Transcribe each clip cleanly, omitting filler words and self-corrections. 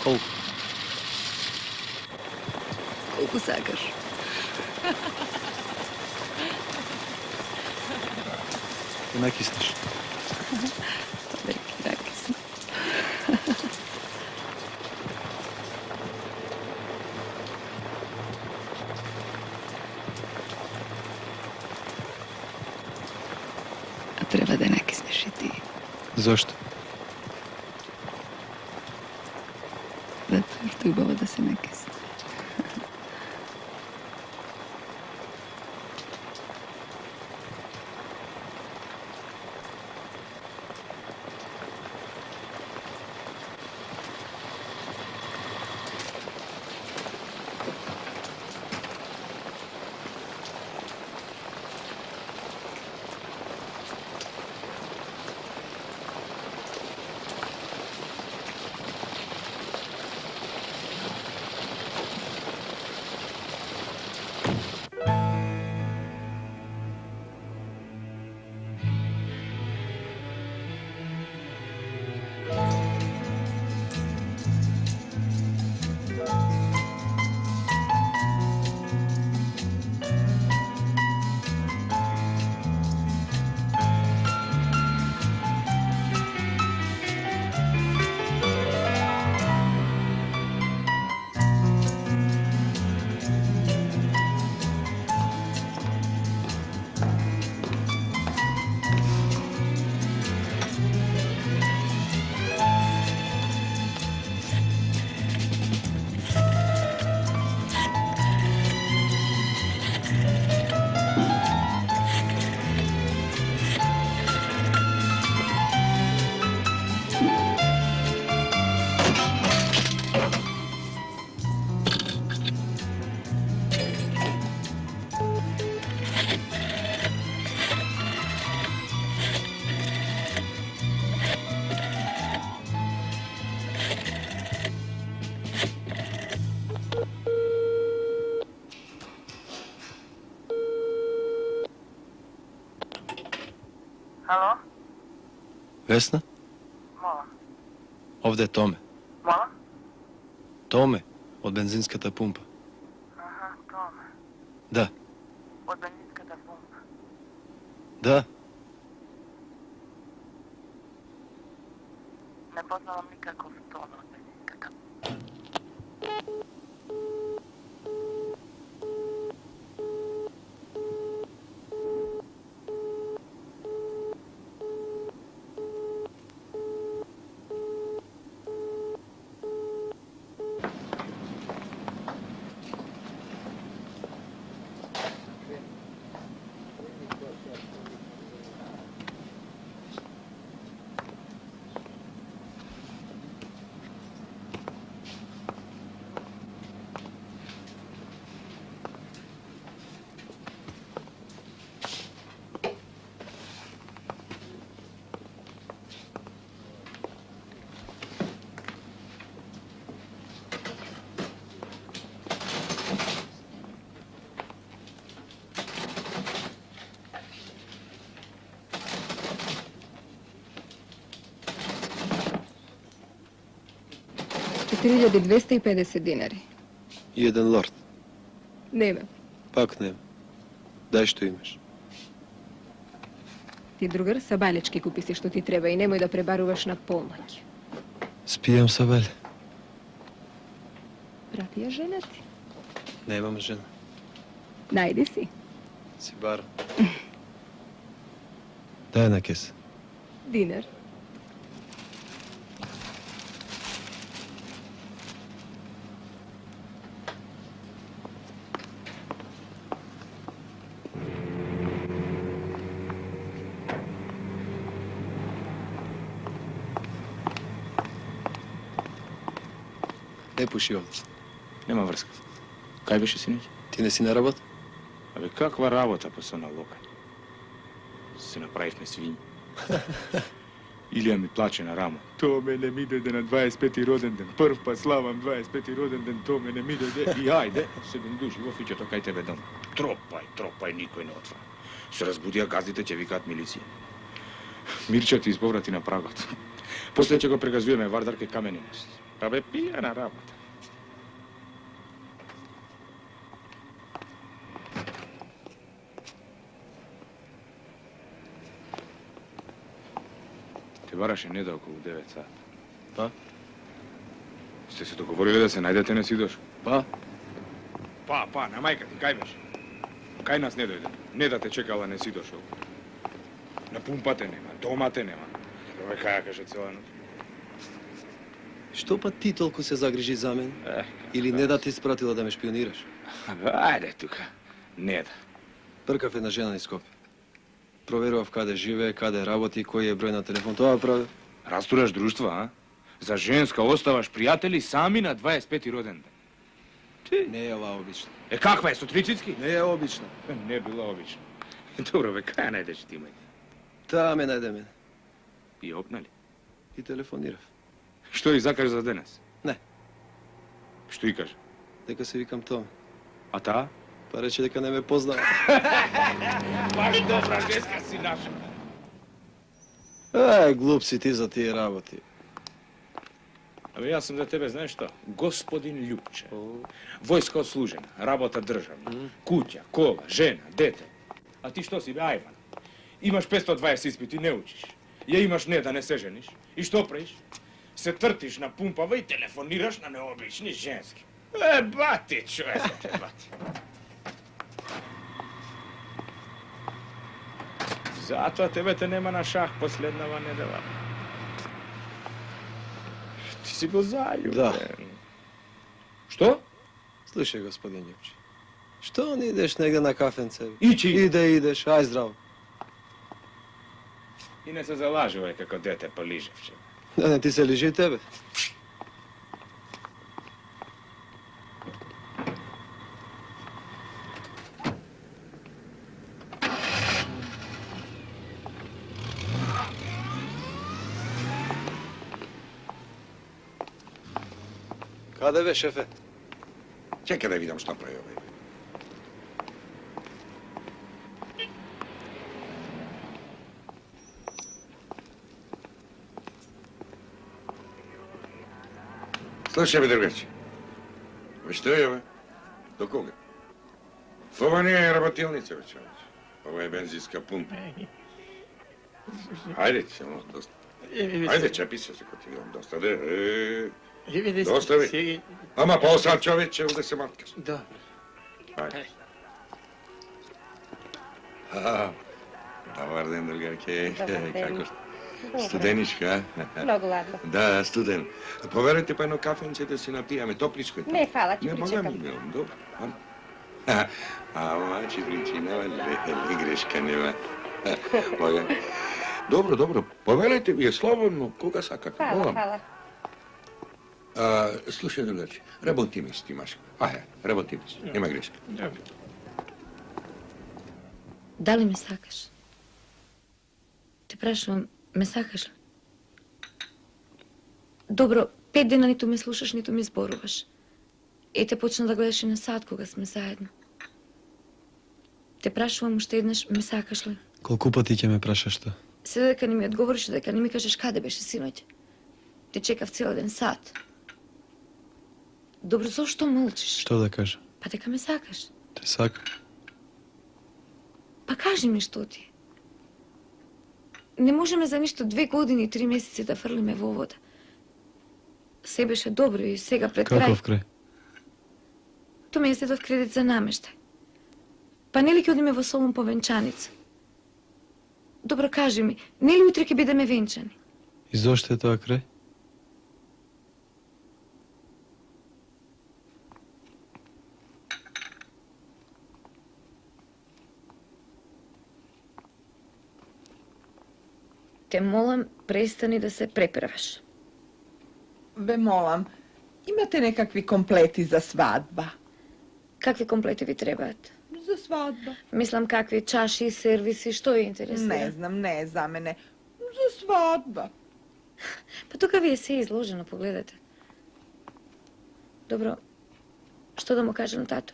Колко? Колко сакаш. Да накиснеш. Леки накисна. А треба да накиснеш и ти. Зошто? Затоа што е убаво да се накисне. Ало? Весна? Мола. Овде е Томе. Мола? Томе, од бензинската пумпа. Аха, Томе. Да, Од бензинската пумпа. да. Не познавам никаков Томе од бензинската. $4250 И еден лорд. Немам. Пак нема. Дај што имаш. Ти другар сабалечки купи си што ти треба и немој да пребаруваш на помаќ. Спијам со Веле. Прати ја жена ти. Немам жена. Најди си. Си барам. Дај една кеса. Динар. Не пуши овде. Нема врска. Кај беше синоќ? Ти не си на работа? Абе, каква работа па со налогање? Се направивме свињи. Илија ми плаче на рамо. То мене ми дојде на 25-ти роден ден. Прв пат славам 25-ти роден ден, то мене ми дојде. И ајде, 7 души во фиќето кај тебе дома. Тропај, никој не отвара. Се разбудија газдите, ќе викаат милиција. Мирча ти изповрати на прагот. После ќе го прегазуваме Вардарке Камени мост. Па бе пијана работа. Те бараше неда околу 9 сат. Па? Сте се договорили да се најдете на Сидош? Па? Па, на мајка ти, кај беше? Кај нас не дојде? Не да те чекала не си дошол. На пумпате нема, дома те нема. Ова каја каже цела ноќ. Што па ти толку се загрижи за мен? Или не да ти спратила да ме шпионираш? Ајде тука. Не да. Пркав една жена низ Скопје. Проверував каде живее, каде работи, кој е број на телефон. Тоа прави. Растураш друштва, а? За женска оставаш пријатели сами на 25-ти роден ден. Ти? Не е ова обично. Каква е, Сотрицицки? Не е обично. Не била обично. Добро, бе, каја најдеш ти, мај? Таа ме најде мен. И опнали? И телефонирав. Што и закаже за денес? Не. Што и каже? Дека се викам Томе. А таа? Па рече дека не ме познава. Баш добра женска си наша. Глуп си ти за тие работи. Абе, јас сум за тебе, знаеш што? Господин Љупче. Војска отслужена, работа државна, куќа, кола, жена, дете. А ти што си, бе, ајван? Имаш 520 испити, не учиш. Ја имаш не да не се жениш. И што правиш? Се тртиш на пумпава и телефонираш на необични женски. Бати, човече, бати. Затоа тебе те нема на шах последнава недела. Ти си бил заљубен. Да. Што? Слушај, господин Љупче. Што не идеш негде на кафенце? Ичи. Идеш, ај здраво. И не се залажувај како дете по лижевче. Да не ти се лижи и тебе. Каде бе, шефе? Чекай да видам што прави овој. Слушај, бе, другаче. Бе, што е, бе? До кога? Ова не е работилница, бе, човече. Ова е бензинска пумпа. Ајде, ти само доста. Ајде, чепи се, ако ти видам доста. Доста, бе. Ама по-осам, човече, да се маткаш. Да. Ајde. Добар ден, другарке. Добар ден. Како студеничка, а? Много ладно. Да, студен. Поверете па едно кафенце да се напијаме, топличко е. Не, фала, ќе Не, причекам. милам, добро. Ама, че причинава ли грешка нема. Бога. Добро, поверете ви е слободно, кога сакате. Фала. Слушај, другаче, работиме си ти, Машко. Работиме си, нема грешка. Дали ме сакаш? Те прашувам, ме сакаш ли? Добро, 5 дена ниту ме слушаш, ниту ми зборуваш. И те почна да гледаш и на сад кога сме заедно. Те прашувам уште еднаш, ме сакаш ли? Колку пати ќе ме прашаш тоа? Се дека не ми одговориш, дека не ми кажеш каде беше синоќ. Те чекав цел ден сад. Добро, зошто молчиш? Што да кажам? Па дека ме сакаш. Те сакам. Па кажи ми што ти. Не можеме за ништо 2 години и 3 месеци да фрлиме во вода. Се беше добро и сега пред крај. Каков крај? Тоа ми е седов кредит за намештај. Па нели ќе одиме во Солун по венчаница? Добро, кажи ми, нели утре ќе бидеме венчани? И зошто е тоа крај? Те молам, престани да се преправаш. Ве молам, имате некакви комплети за свадба? Какви комплети ви требаат? За свадба? Мислам какви чаши, сервиси, што ја интересира? Не знам, не е за мене. За свадба. Па тука ви е се изложено, погледате. Добро, што да му кажам тато?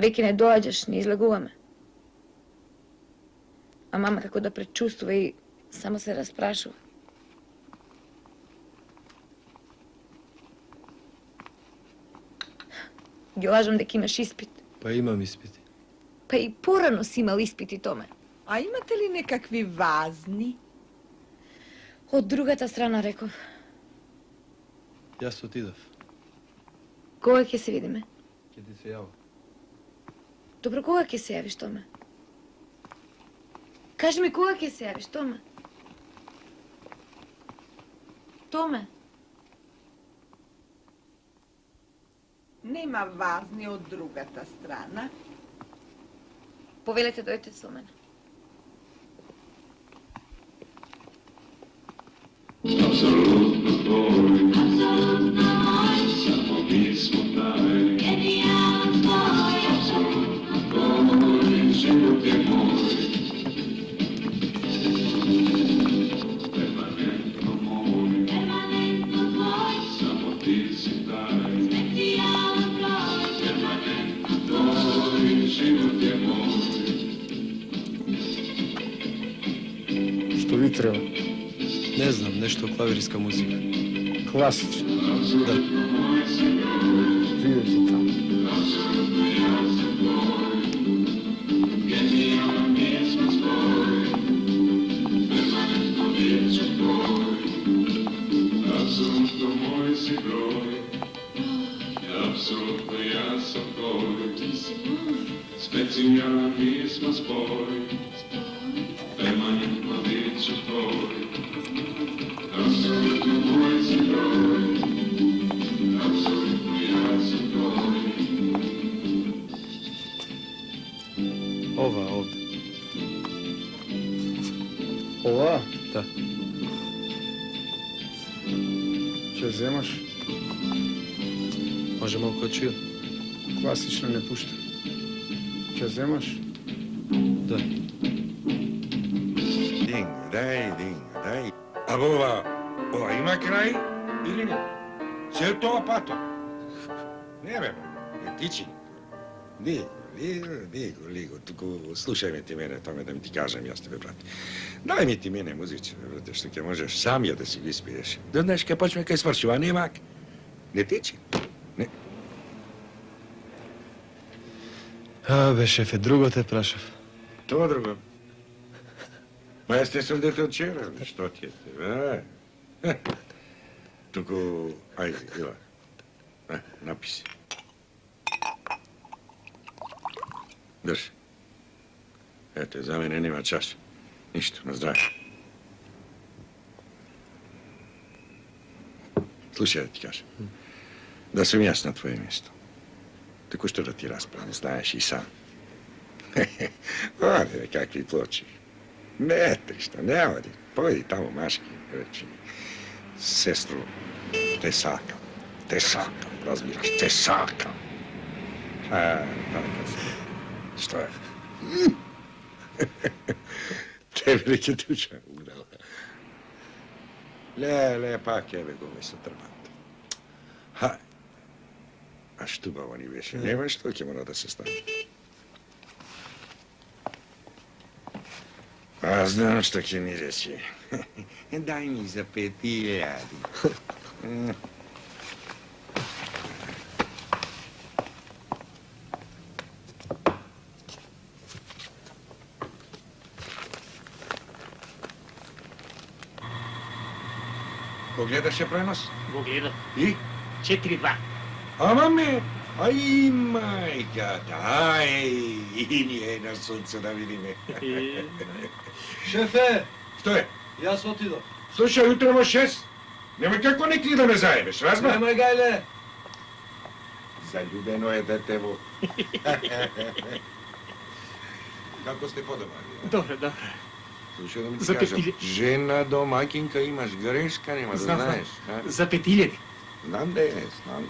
Веќе не доаѓаш, не излегуваме. А мама како да предчувствува и само се распрашува. Ги лажам дека имаш испит. Па имам испити. Па и порано си имал испити, Томе. A imate li nekakvi vazni? Од другата страна, реков. Јас отидов. Кога ќе се видиме? Ќе ти се јава. Добро, кога ќе се јавиш, Томе? Кажи ми, кога ќе се јавиш, Томе? Томе? Nema vazni od drugata strana. Повелете, дојдете со мене. Što vi treba? Не знам, нешто клавирска музика. Klasično. Да. Vidite tamo. Apsolutno moj si broj, apsolutno ja sam tvoj, specijalan mi smo spoj, permanentno bit ću tvoj. Apsolutno moj si broj, apsolutno ja sam tvoj. Ова овде. Ova? Да. Če вземаш? Може малку од чијот? Klasično ne pušta. Če вземаш? Да. Dingo, daj. A ova ima kraj ili ne? Sve to pato. Ne bebo, ne tiči. Ligo, tuku, slušaj me ti mene, tome da mi ti kažem, ja s tebe, brate. Daj mi ti mene muziče, brate, što ke možeš sam ja da si ga ispiješ. Da znaš, kaj počne kaj svršiva, nema. Ne tiči. Ne. А, бе, шефе, друго те прашав. To drugo. Ma jeste sam dete od čera, što ti je te, Tuku, ajde, Ila, napisi. Drži. Eto, za mene nema čaša. Ništa, na zdravlje. Slušaj da ti kažem. Da sam jas na tvoje mjesto. Tako što da ti raspravim, znaš i sam. Ode, kakvi ploči. Ne, što, ne odi. Pojedi tamo maški, reći. Sestru, te sakam, razumiješ, te sakam. Tako se. Što je? Tebi neke duša udala. Le, pa kebe gove sa trmata. Ha, a što ba oni više? Nema što ke mora da se stavi. A znam što ke mi reći. Daj mi za 5.000. Ko gledaš je prenos? Го гледам. I? 4-2. Ама ме! Aj, majka, aj, i nije na sunce da vidi me. Шефе, Što je? јас отидов. Slušaj, jutro mo 6. Nemoj kako neki da me zajebeš, razma? Немај гајле. Zaljubeno je detevo. Kako ste podobali? Добре, добре. Slušaj da mi ti За kažem, петилje- žena domaćinka imaš, greška nema, da Знам, znaš. знам. За 5.000. Znam da je, znam.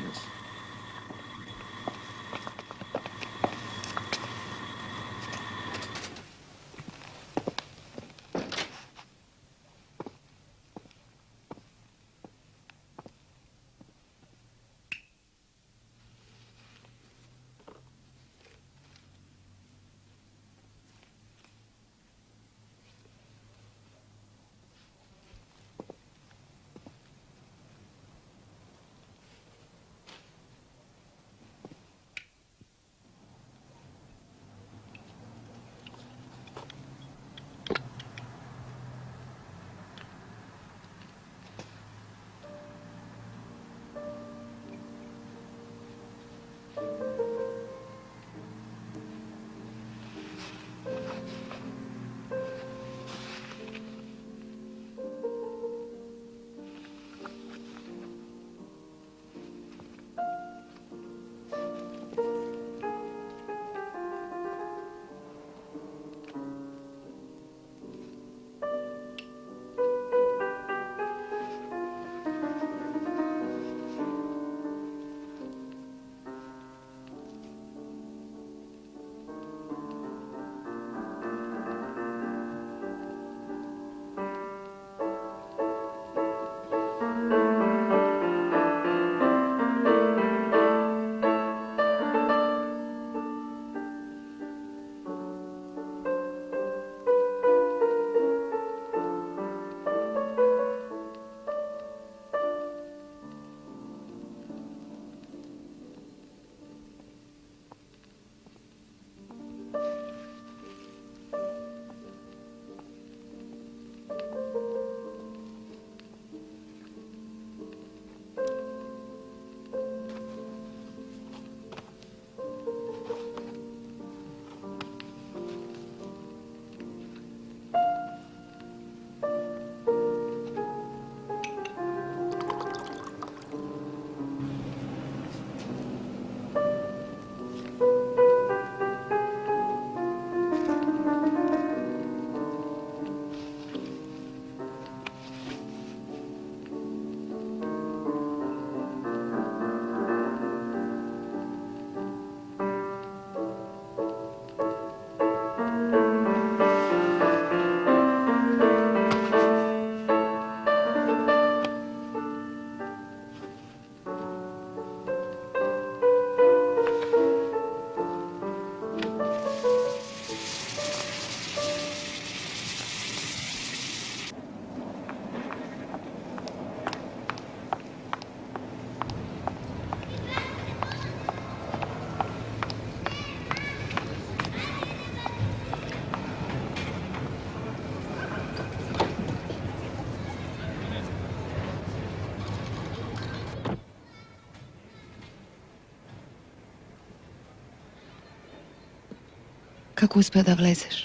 Како успеа да влезеш?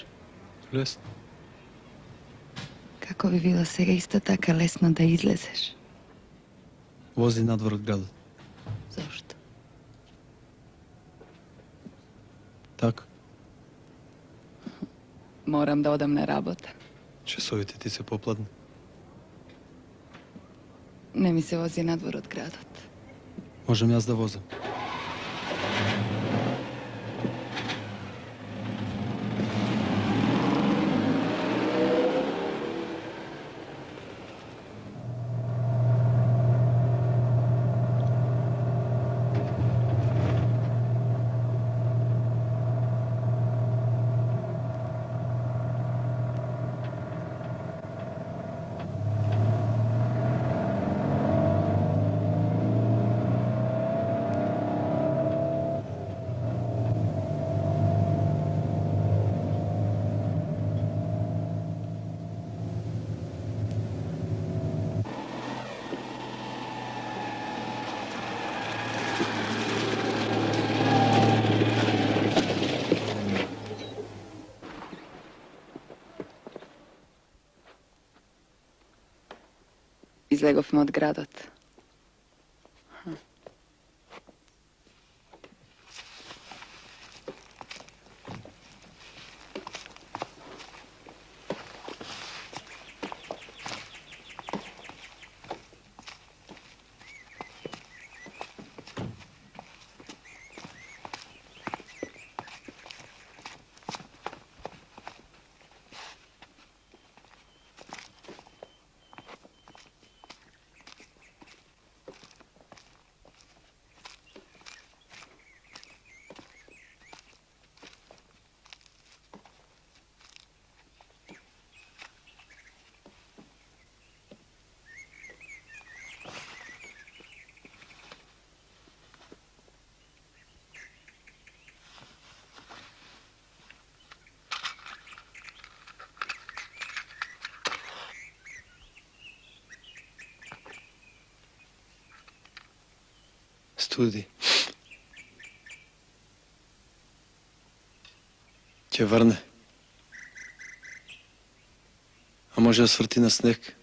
Лесно. Како би било сега исто така лесно да излезеш? Вози надвор од градот. Зошто? Така. Морам да одам на работа. Часовите ти се попладни. Не ми се вози надвор од градот. Можем јас да возам. Излеговме од градот. Студи. Ќе врне. А може да сврти на снег.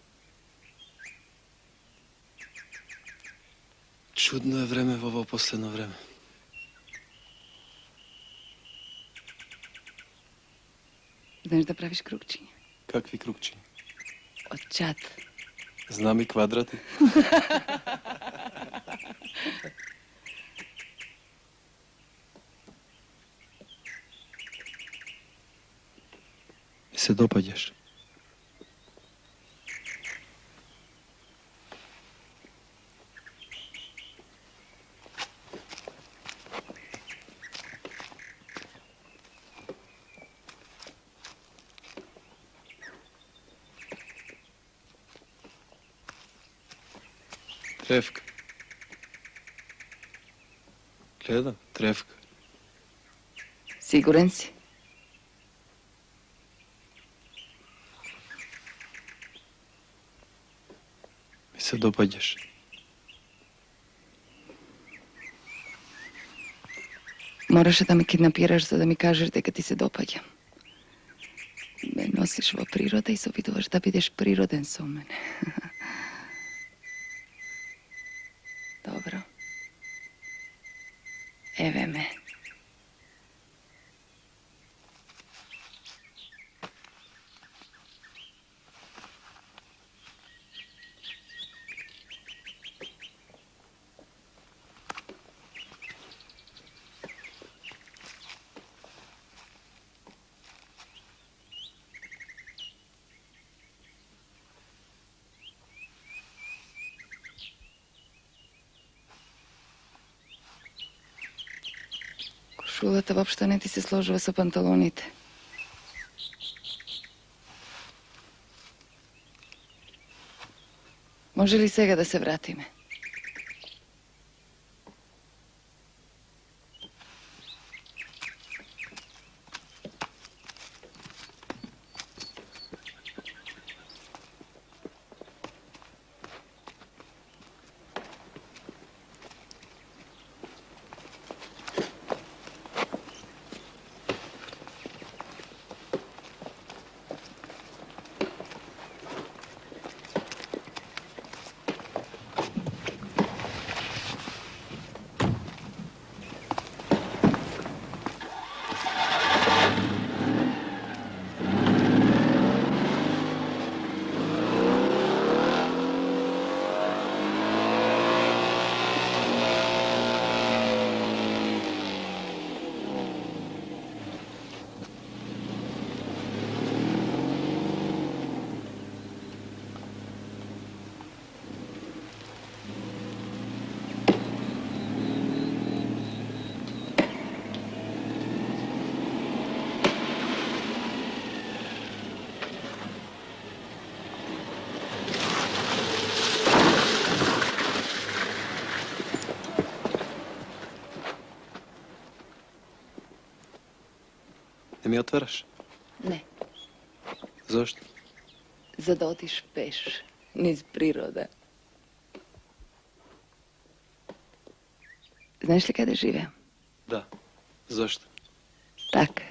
Чудно е време во ово последно време. Знаеш да правиш крукчиња? Какви крукчи? Од чат. Знам и квадрати. Ми се допаѓаш. Тревка. Гледам, тревка. Сигурен си? Ми се допаѓаш. Мораше да ме киднапираш за да ми кажеш дека ти се допаѓам. Ме носиш во природа и се обидуваш да бидеш природен со мене. Добро. Еве ме. Кошулата воопшто не ти се сложува со панталоните. Може ли сега да се вратиме? mi otvaraš? Ne, Zašto? za da otiš peš, niz priroda. Znaš li kada živeo? Da. Zašto? Tak.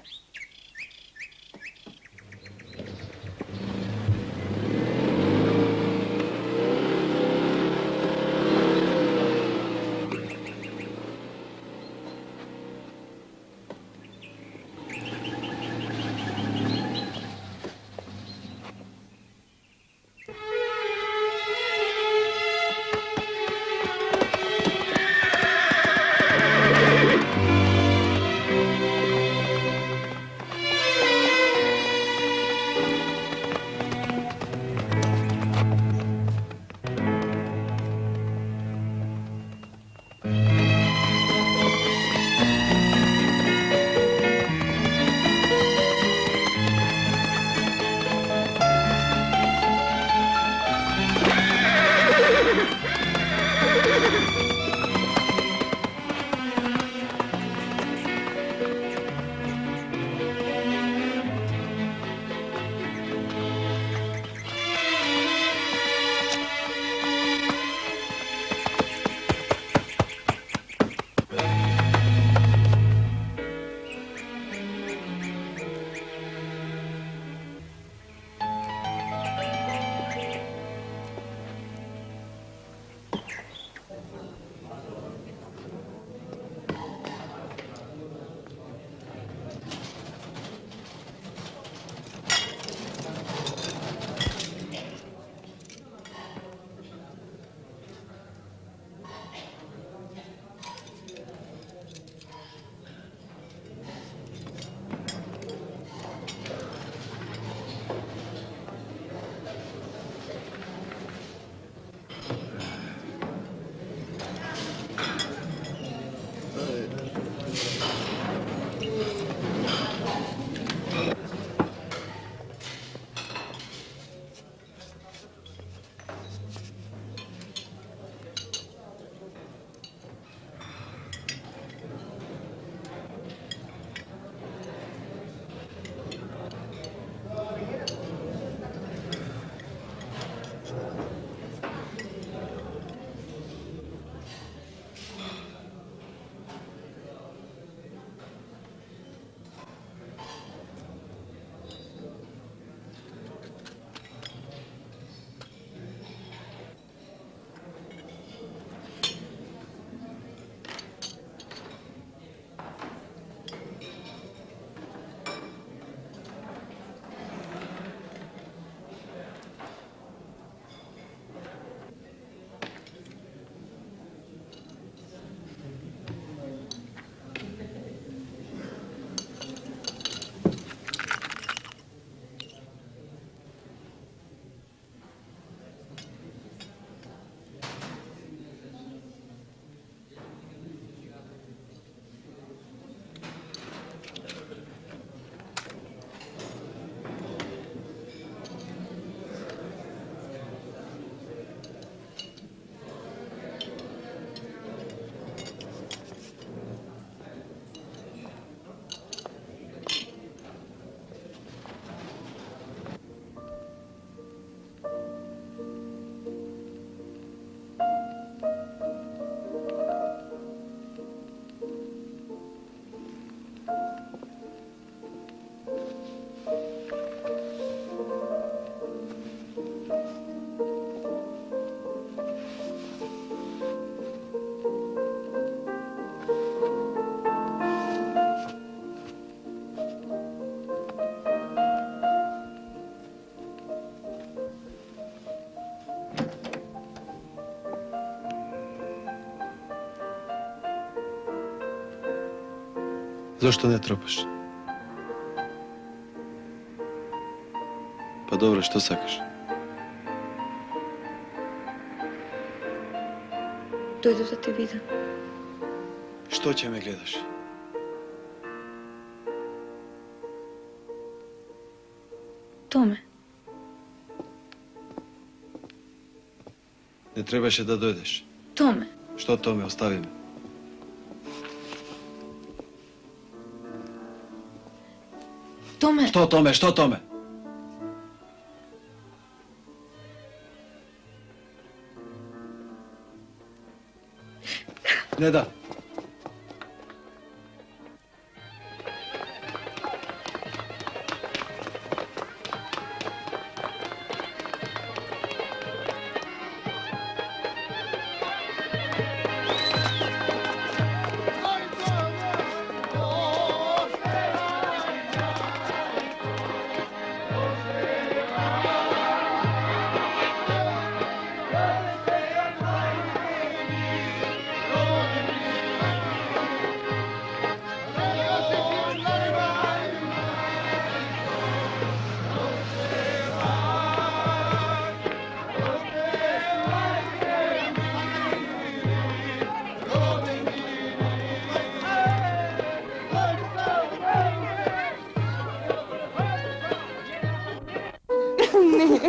Zašto ne tropaš? Pa dobro, što sakaš? Dojdu da te vidim. Što će me gledaš? Tome. Ne trebaše da dojdeš. Tome. Što Tome, ostavi me. Što Tome, što Tome? Ne da.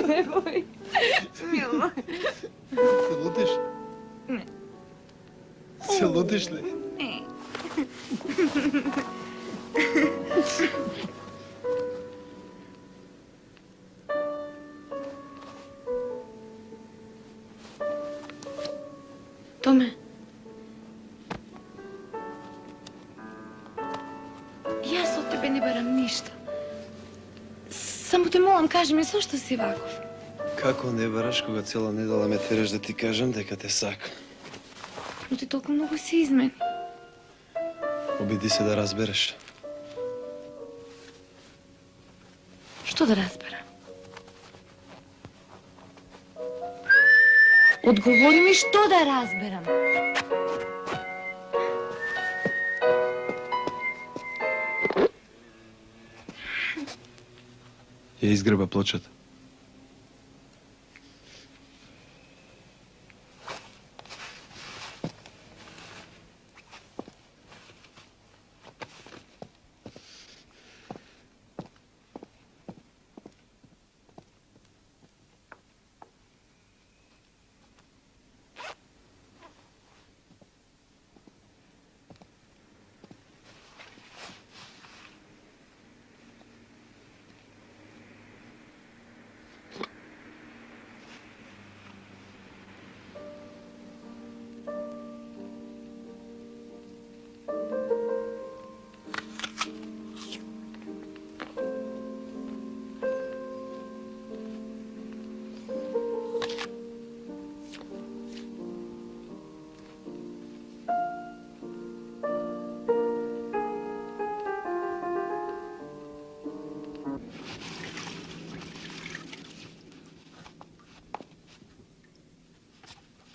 Nemoj. Nemoj. Se lutiš? Ne. Se lutiš li? Ne. Tome. Ja od tebe ne baram ništa. Samo te molim, kaži mi, zašto si ovakav? Kako ne baraš koga cijela nedela me tereš da ti kažem дека te sakam? Но ти толкова много си измени. Обиди се да разбереш. Що да разбера? Odgovori mi što da razberam. Ја изгреба плочата.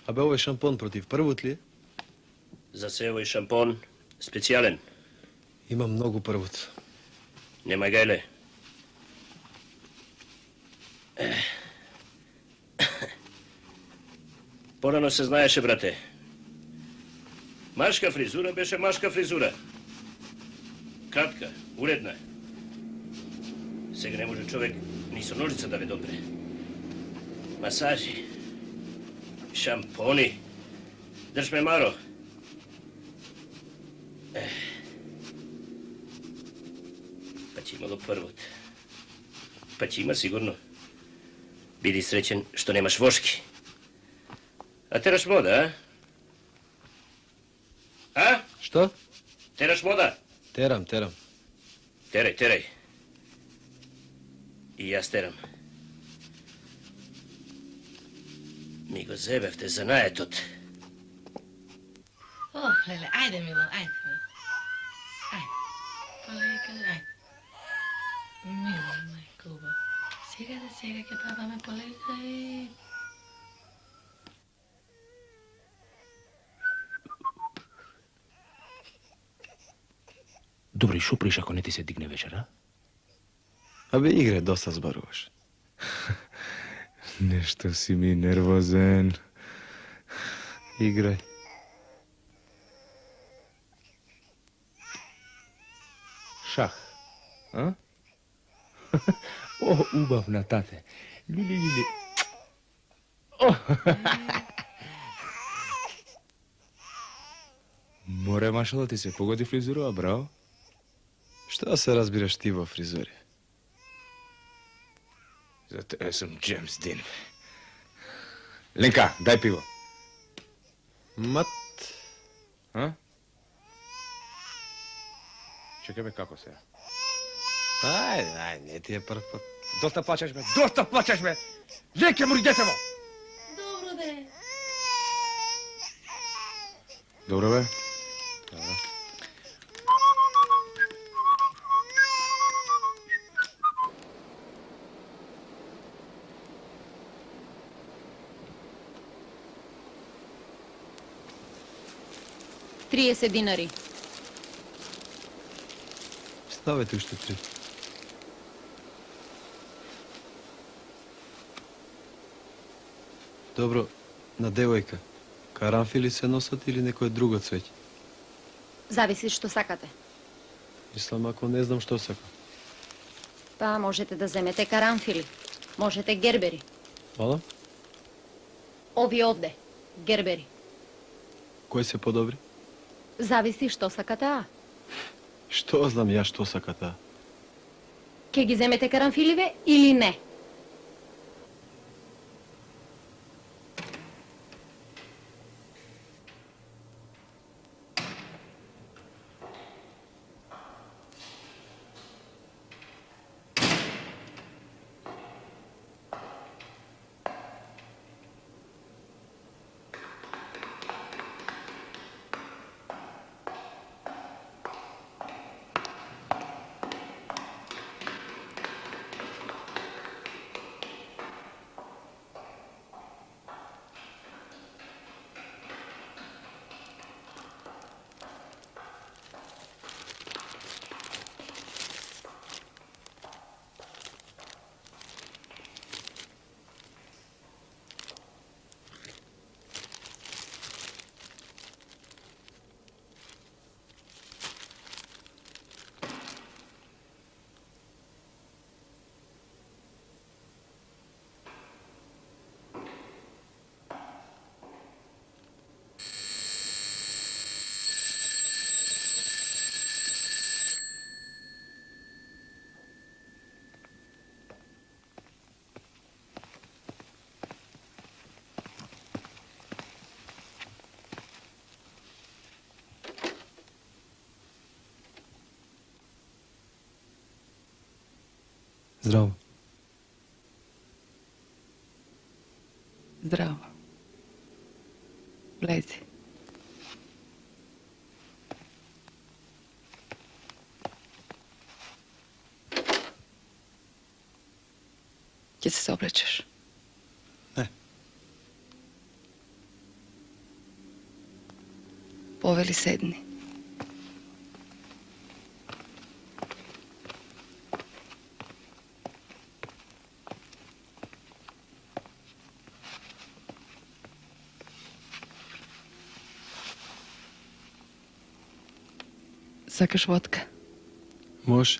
Абе, овој шампон против првут ли е? За се овој шампон специјален. Има многу првут. Нема гајле. Порано се знаеше, брате. Машка фризура беше машка фризура. Кратка, уредна. Сега не може човек ни со ножица да ве допре. Масажи, шампони. Држ ме, Маро. Па ќе имало првот. Па ќе има сигурно. Биди среќен што немаш вошки. А тераш мода, а? А? Што? Тераш мода? Терам. Терај. И јас терам. Ми го зебевте за наетот. О, леле, ајде, Мило, ајде. Ајде. Полека, ајде. Мило, мајко убав. Сега ќе папаме полека и... Добре, шо приш ако не ти се дигне вечера? Абе, игре, доста зборуваш. Нешто си ми нервозен. Играј. Шах, а? О, убав на тате. Лили. О! Море машало ти се погоди фризура, браво. Што се разбираш ти во фризури? Zato ja sam James Dean. Ленка, дай пиво. Мат, A? Čekaj me, kako se? ај, не ти е прв пат. Доста плачеш, бе! Доста плачеш, бе! Леке му детево! Dobro de. Dobro, bе? $30. Ставете уште 3. Добро, на девојка. Карамфили се носат или некое друго цвеќе? Зависи што сакате. Мислам, ако не знам што сакам. Па можете да земете карамфили. Можете гербери. Мала? Ови овде. Гербери. Кој се подобри? Зависи што сакате, а? Што знам ја што саката? Ке ги земете карамфиливе или не? Здраво. Zdravo. Влези. Ќе се соблечеш? Не. Повели седни. Сакаш водка? Може.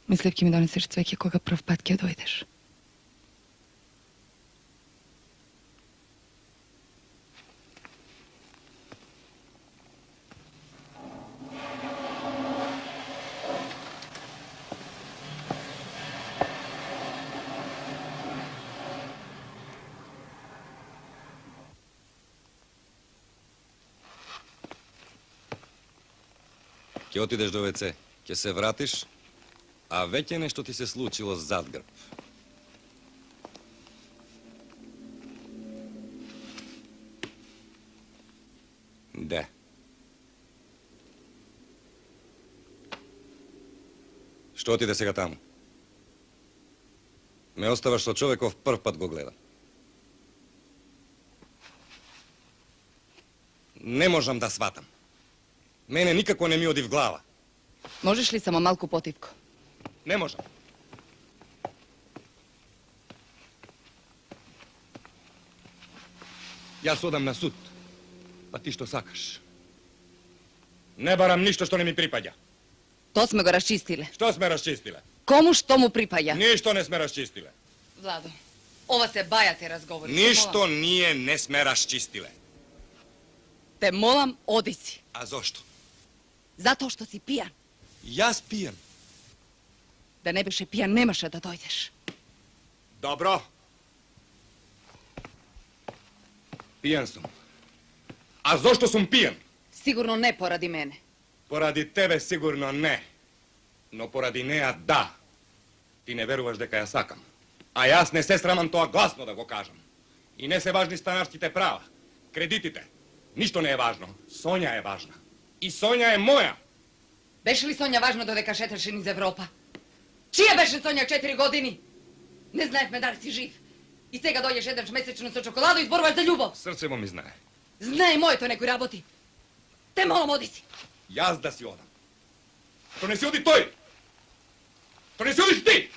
Мислев ќе ми донесеш цвеќе кога прв пат ќе дојдеш. Ќе отидеш до ВЦ, ќе се вратиш, а веќе нешто ти се случило зад грб. Де? Што отиде сега таму? Ме оставаш со човеков прв пат го гледам. Не можам да сватам. Мене никако не ми оди в глава. Можеш ли само малку потивко? Не можам. Јас одам на суд. Па ти што сакаш? Не барам ништо што не ми припаѓа. То сме го расчистиле. Што сме расчистиле? Кому што му припаѓа? Ништо не сме расчистиле. Владо, Ова се бајате разговори. Ништо ние не сме расчистиле. Те молам, оди си. А зошто? Затоа што си пијан. Јас пијам. Да не беше пијан, немаше да дојдеш. Добро. Пијан сум. А зошто сум пијан? Сигурно не поради мене. Поради тебе сигурно не. Но поради неа да. Ти не веруваш дека ја сакам. А јас не се срамам тоа гласно да го кажам. И не се важни станарските права. Кредитите. Ништо не е важно. Сонја е важна. И Сонја е моја. Беше ли Сонја важно додека шеташе низ Европа? Чија беше Сонја 4 години? Не знаевме дали си жив. И сега дојдеш еднаш месечно со чоколадо и зборуваш за љубов. Срце ми знае. Знае моето некој работи. Те молам, оди си. Јас да си одам. То не си оди тој. То не си одиш ти.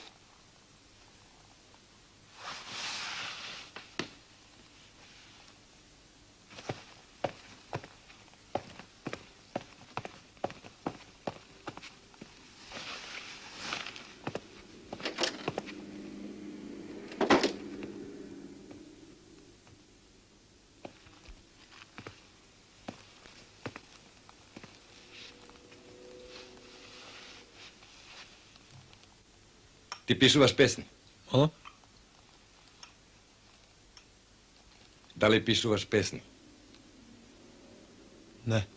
Ти пишуваш песни? О? Дали пишуваш песни? Не.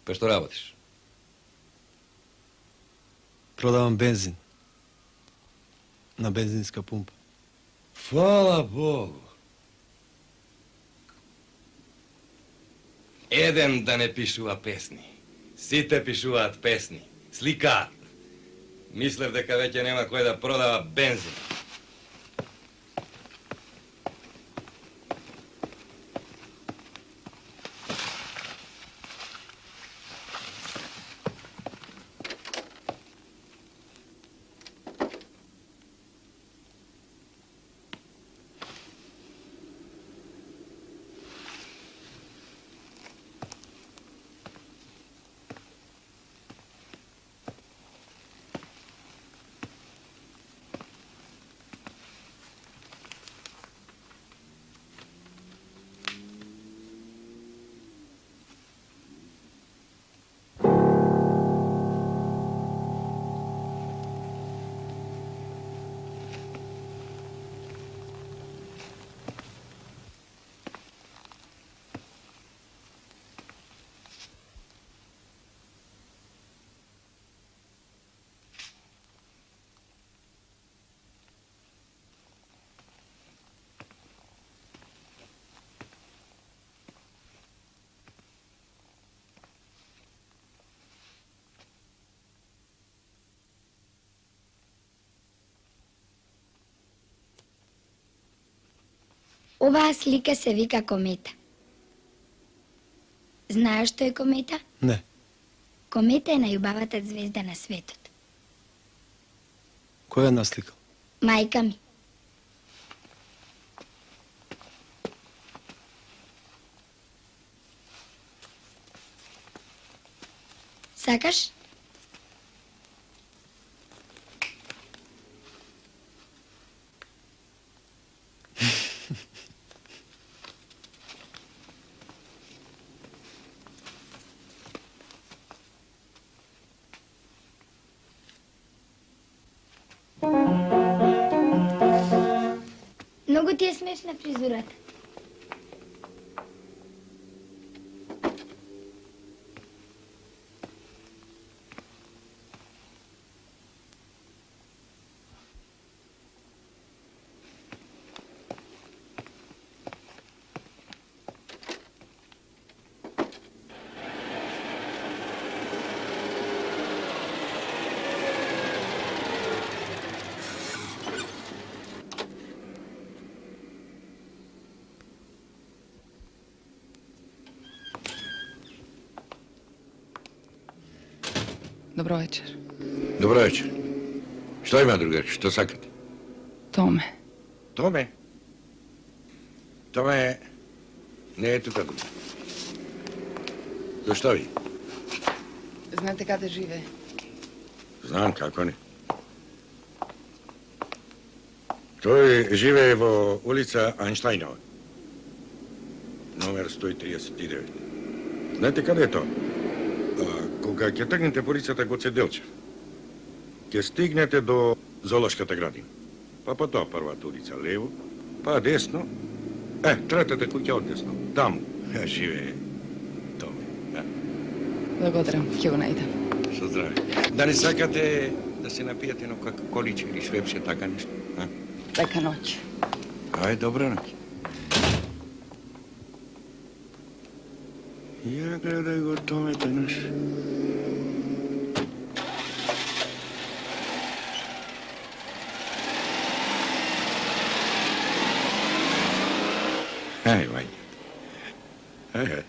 Па што работиш? Продавам бензин. На бензинска пумпа. Фала Богу. Еден да не пишува песни. Сите пишуваат песни. Сликаат. Мислев дека веќе нема кој да продава бензин. Оваа слика се вика комета. Знаеш што е комета? Не. Комета е најубавата звезда на светот. Кој е насликал? Мајка ми. Сакаш? Многу ти е смешна фризурата. Добро вечер. Добро вечер. Што има, другарки? Што сакате? Томе. Томе? Томе не е тука. Зашто ви? Знаете каде живее? Знам, како не. Той живее во улица Айнштайнова. Номер 139. Знаете къде е то? Кога ќе тргнете по улицата Гоце Делчев, ќе стигнете до Зоолошката градина. Па тоа првата улица лево, па десно. Третата куќа одесно. Таму живее Томе. Благодарам, ќе го најдам. Со здраве. Да не сакате да се напиете на количе или швепше, така нешто? Лека ноќ. Ај, добра ноќ. Ја гледај го Томето наш. Ај, Вања. Ај.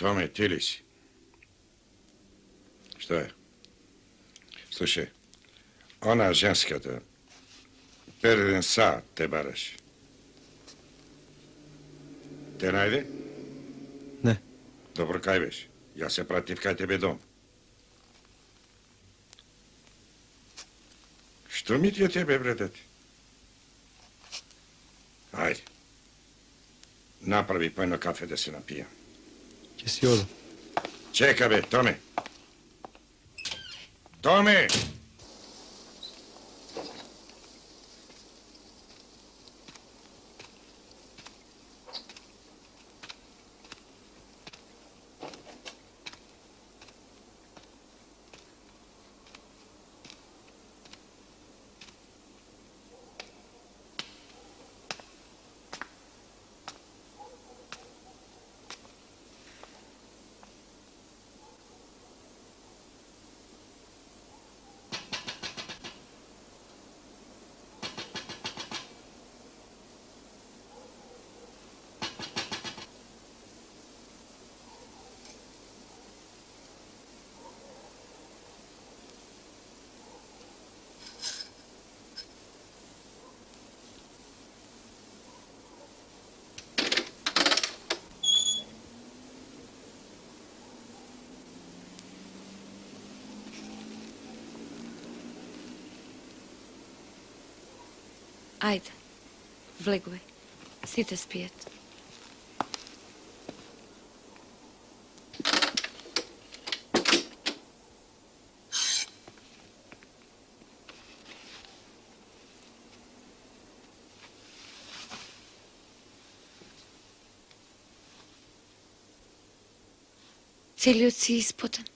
Tome, ti li si? Što je? Slušaj, ona ženskата, переден сад те бараш. Те најде? Не. Добро, кај беше? Ја се пратив кај тебе дом. Што ми ти е тебе, братете? Ајде. Направи по едно кафе да се напијам. Ќе си одам. Чека бе, Томе. Томе! Ajde, влегувай. Сите спијат. Целиот си испотен.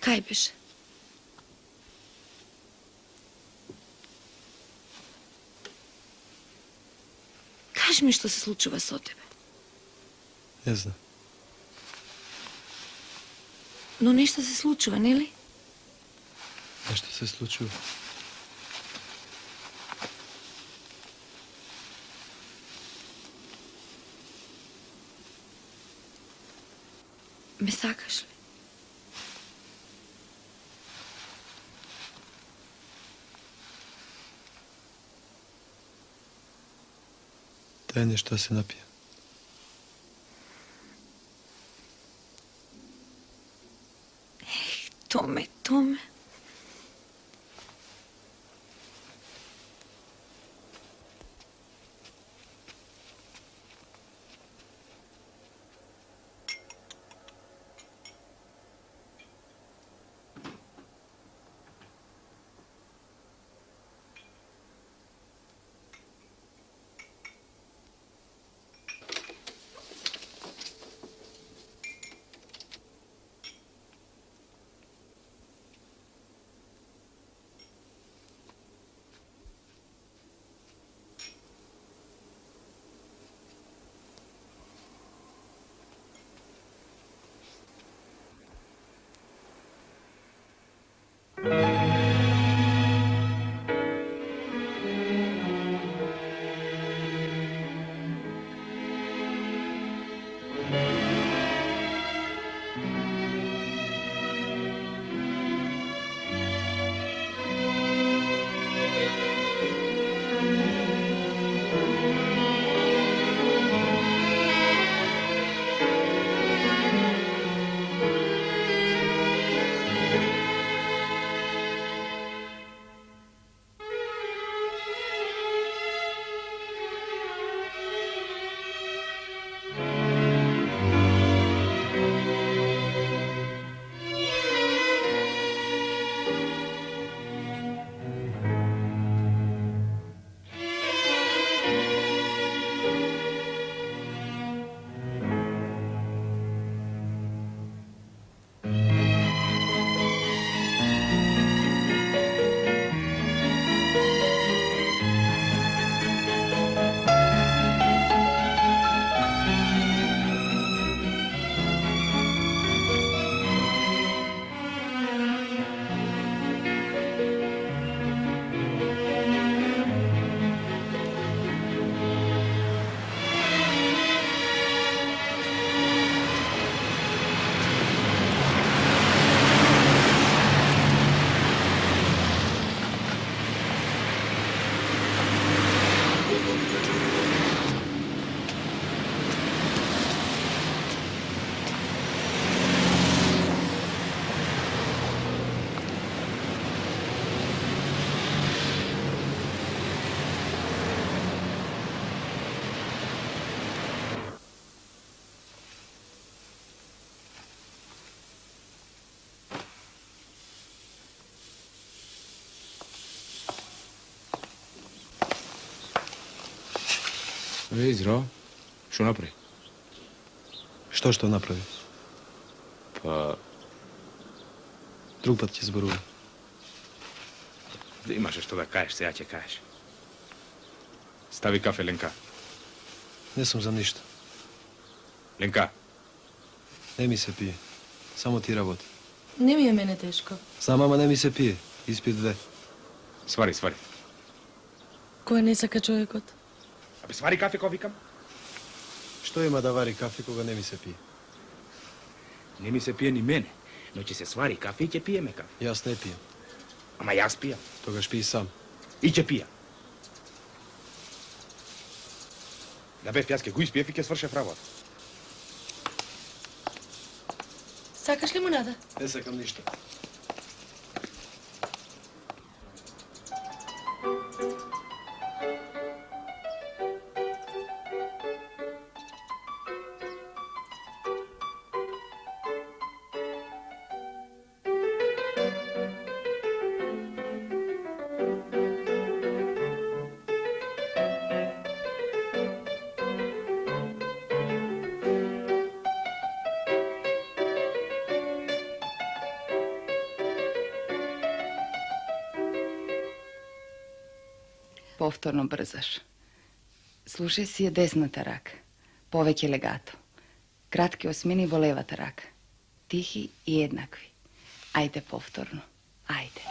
Кај беше? Кажи ми што се случува со тебе. Не знам. Но нешто се случува, нели? Нешто се случува. Ме сакаш ли? Дај нешто да се напијам. Томе, Томе. Ей, здраво. Што направи? Što napravi? Па, Друг път ќе зборувам. да имаше што да кажеш, сега ќе кажеш. Стави кафе, Ленка. Не сум за ништо. Ленка, Не ми се пие. Само ти работи. Не ми е мене тешко. Знам, ама не ми се пие. Испи 2. свари, свари. Кој не сака човекот? Абе, свари кафе, кој викам? Што има да вари кафе кога не ми се пие? Не ми се пие ни мене, но ќе се свари кафе и ќе пиеме кафе. Јас не пијам. Ама јас пијам. Тогаш пи сам. И ќе пијам. Да бев, јас ќе го испиев и ќе свршев работа. Сакаш лимунада? Не сакам ништо. Повторно брзаш. Слушај си ја десната рака. Повеќе легато. Кратки осмини во левата рака. Тихи и еднакви. Ајде повторно. Ајде.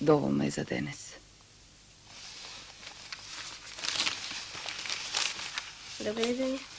Доволно е за денес. Доведење.